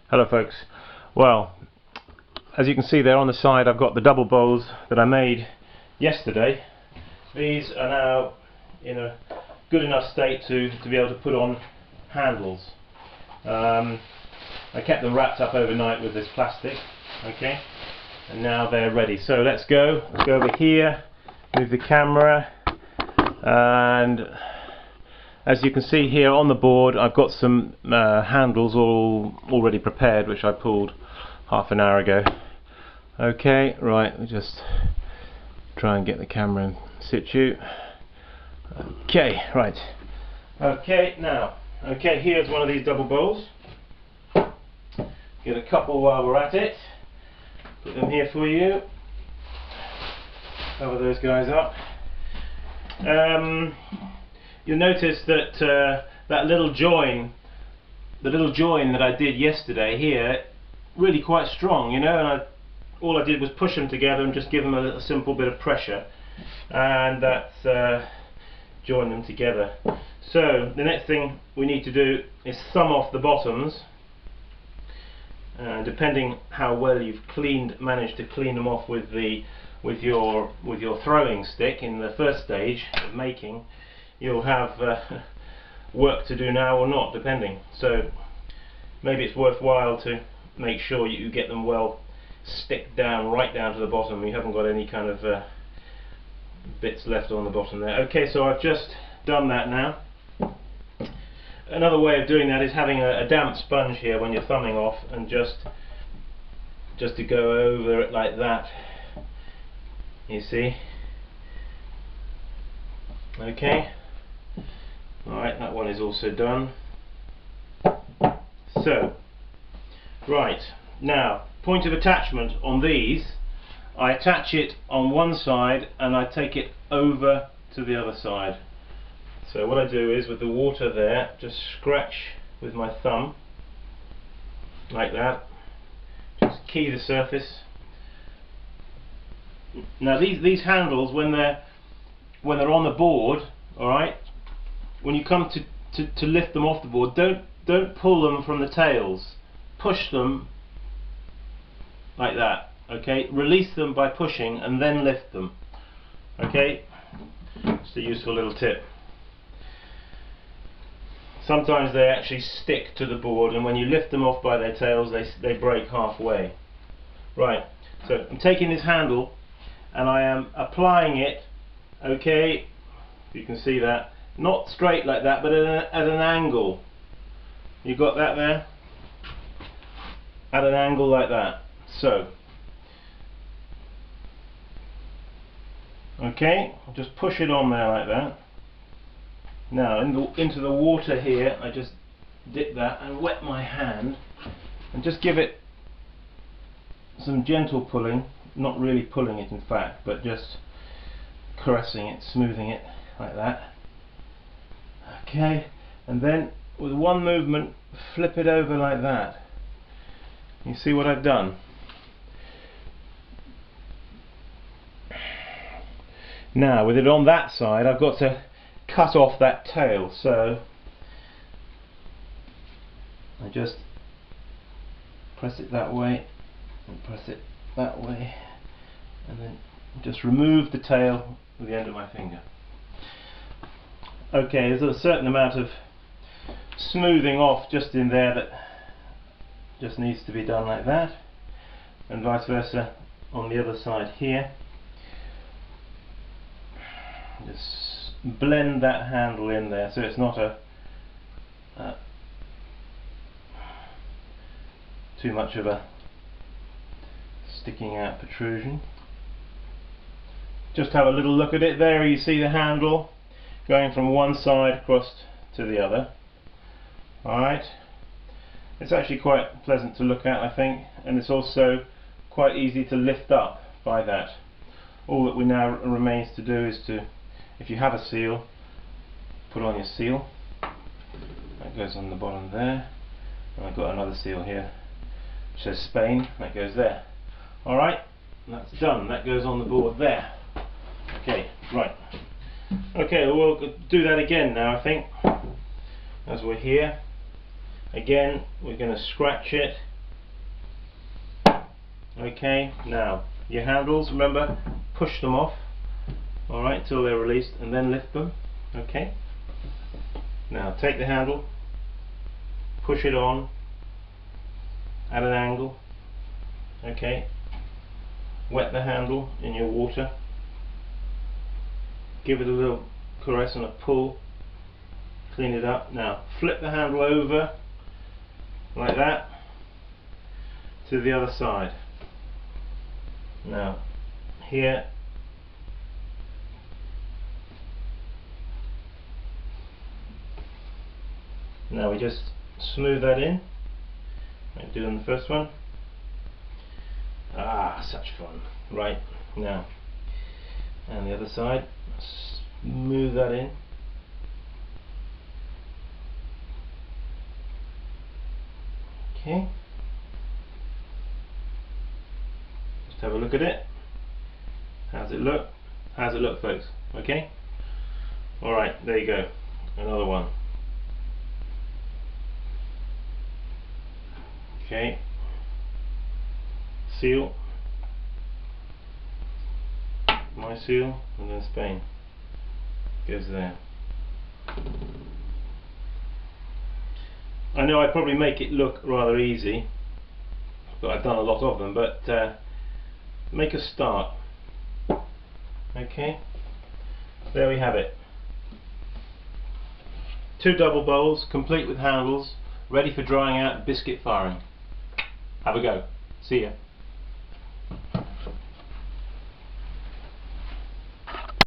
Hello folks. Well, as you can see there on the side, I've got the double bowls that I made yesterday. These are now in a good enough state to be able to put on handles. I kept them wrapped up overnight with this plastic, okay, and now they're ready. So let's go over here, move the camera, and as you can see here on the board, I've got some handles all already prepared, which I pulled half an hour ago. Okay, right, we'll just try and get the camera in situ. Okay, right. Okay, now, okay, here's one of these double bowls. Get a couple while we're at it. Put them here for you. Cover those guys up. You'll notice that that little join, the little join that I did yesterday here, really quite strong, you know, and all I did was push them together and just give them a simple bit of pressure, and that's join them together. So the next thing we need to do is thumb off the bottoms, depending how well you've managed to clean them off with your throwing stick in the first stage of making. You'll have work to do now or not, depending. So maybe it's worthwhile to make sure you get them well stick down, right down to the bottom. You haven't got any kind of bits left on the bottom there. Okay, so I've just done that now. Another way of doing that is having a damp sponge here when you're thumbing off, and just to go over it like that. You see? Okay. Alright, that one is also done. So, right, now, point of attachment on these, I attach it on one side and I take it over to the other side. So what I do is, with the water there, just scratch with my thumb, like that, just key the surface. Now these handles, when they're on the board, alright, when you come to lift them off the board, don't pull them from the tails. Push them like that. Okay, release them by pushing and then lift them. Okay, it's a useful little tip. Sometimes they actually stick to the board, and when you lift them off by their tails, they break halfway. Right, so I'm taking this handle and I am applying it, okay, you can see that, not straight like that, but at an angle. You got that there? At an angle like that. So, okay, I'll just push it on there like that. Now into the water here, I just dip that and wet my hand and just give it some gentle pulling, not really pulling it in fact, but just caressing it, smoothing it like that. Okay, and then with one movement flip it over like that. You see what I've done? Now with it on that side, I've got to cut off that tail, so I just press it that way and press it that way, and then just remove the tail with the end of my finger. Okay, there's a certain amount of smoothing off just in there that just needs to be done like that, and vice versa on the other side here. Just blend that handle in there so it's not too much of a sticking out protrusion. Just have a little look at it there. You see the handle going from one side across to the other. Alright, it's actually quite pleasant to look at, I think, and it's also quite easy to lift up by that. All that we now remains to do is to, if you have a seal, put on your seal. That goes on the bottom there, and I've got another seal here which says Spain, that goes there. Alright, that's done, that goes on the board there. Okay, right. Okay, well, we'll do that again now, I think, as we're here. Again, we're going to scratch it Okay, now your handles, remember, push them off, alright, till they're released, and then lift them. Okay, now take the handle, push it on at an angle. Okay, wet the handle in your water, give it a little caress and a pull, clean it up. Now flip the handle over like that to the other side. Now here, now we just smooth that in like doing the first one. Ah, such fun. Right, now, and the other side, smooth that in. Okay, just have a look at it. How's it look? How's it look, folks? Okay, alright, there you go, another one. Okay, seal, my seal, and then Spain goes there. I know I probably make it look rather easy, but I've done a lot of them, but make a start. Okay, there we have it. 2 double bowls, complete with handles, ready for drying out and biscuit firing. Have a go. See ya.